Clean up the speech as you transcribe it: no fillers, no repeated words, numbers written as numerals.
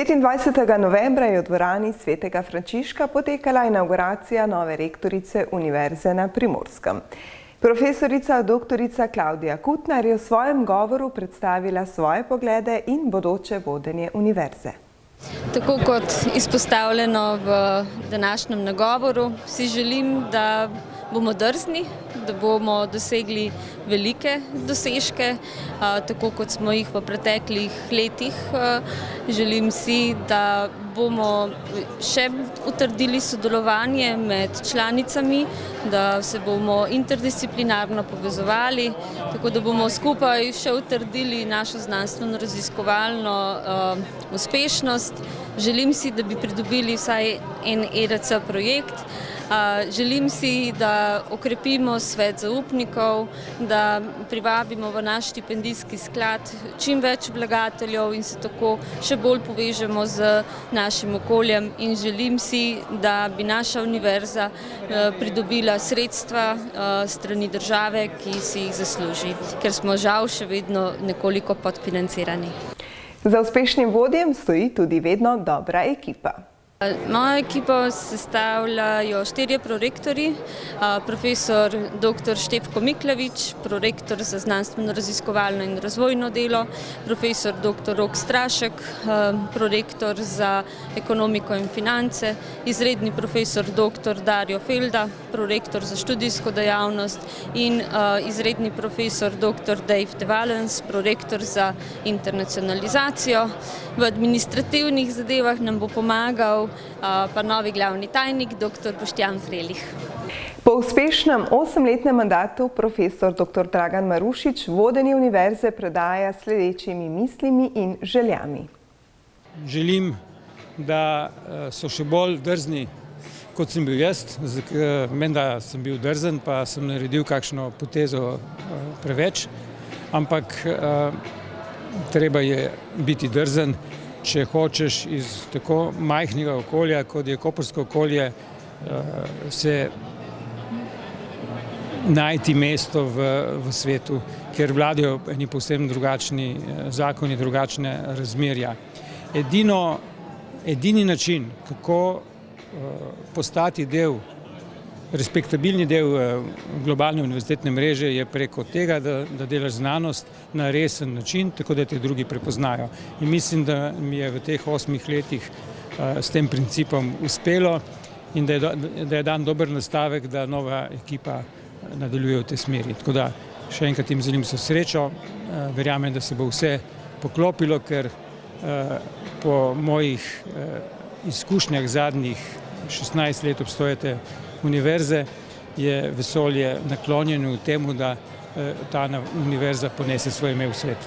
25. novembra je v dvorani Svetega Frančiška potekala inauguracija nove rektorice Univerze na Primorskem. Profesorica doktorica Klavdija Kutnar je v svojem govoru predstavila svoje poglede in bodoče vodenje univerze. Tako kot izpostavljeno v današnjem nagovoru, si želim, da bomo drzni, da bomo dosegli velike dosežke, tako kot smo jih v preteklih letih. Želim si, da bomo še utrdili sodelovanje med članicami, da se bomo interdisciplinarno povezovali, tako da bomo skupaj še utrdili našo znanstveno-raziskovalno uspešnost. Želim si, da bi pridobili vsaj en ERC projekt. Želim si, da okrepimo svet zaupnikov, da privabimo v naš štipendijski sklad čim več vlagateljev in se tako še bolj povežemo z našim okoljem. In želim si, da bi naša univerza pridobila sredstva strani države, ki si jih zasluži, ker smo žal še vedno nekoliko podfinancirani. Za uspešnim vodjem stoji tudi vedno dobra ekipa. Mojo ekipo sestavljajo 4 prorektorji, profesor dr. Štefko Miklavič, prorektor za znanstveno-raziskovalno in razvojno delo, profesor dr. Rok Strašek, prorektor za ekonomiko in finance, izredni profesor dr. Dario Felda, prorektor za študijsko dejavnost in izredni profesor dr. Dave De Valens, prorektor za internacionalizacijo. V administrativnih zadevah nam bo pomagal pa novi glavni tajnik, dr. Boštjan Frelih. Po uspešnem 8-letnem mandatu profesor dr. Dragan Marušič vodenje univerze predaja sledečimi mislimi in željami. Želim, da so še bolj drzni, kot sem bil jaz. Menda sem bil drzen, pa sem naredil kakšno potezo preveč, ampak treba je biti drzen, če hočeš iz tako majhnega okolja, kot je koprsko okolje, se najti mesto v svetu, kjer vladajo eni povsem drugačni zakoni, drugačne razmerja. Edini način, kako postati respektabilni del globalne univerzitetne mreže, je preko tega, da delaš znanost na resen način, tako da te drugi prepoznajo. In mislim, da mi je v teh 8 letih s tem principom uspelo in da je dan dober nastavek, da nova ekipa nadaljuje v tej smeri. Tako da še enkrat jim želim vso srečo, verjamem, da se bo vse poklopilo, ker po mojih izkušnjah zadnjih 16 let obstojate univerze je vesolje naklonjeno temu, da ta univerza ponese svoje ime v svet.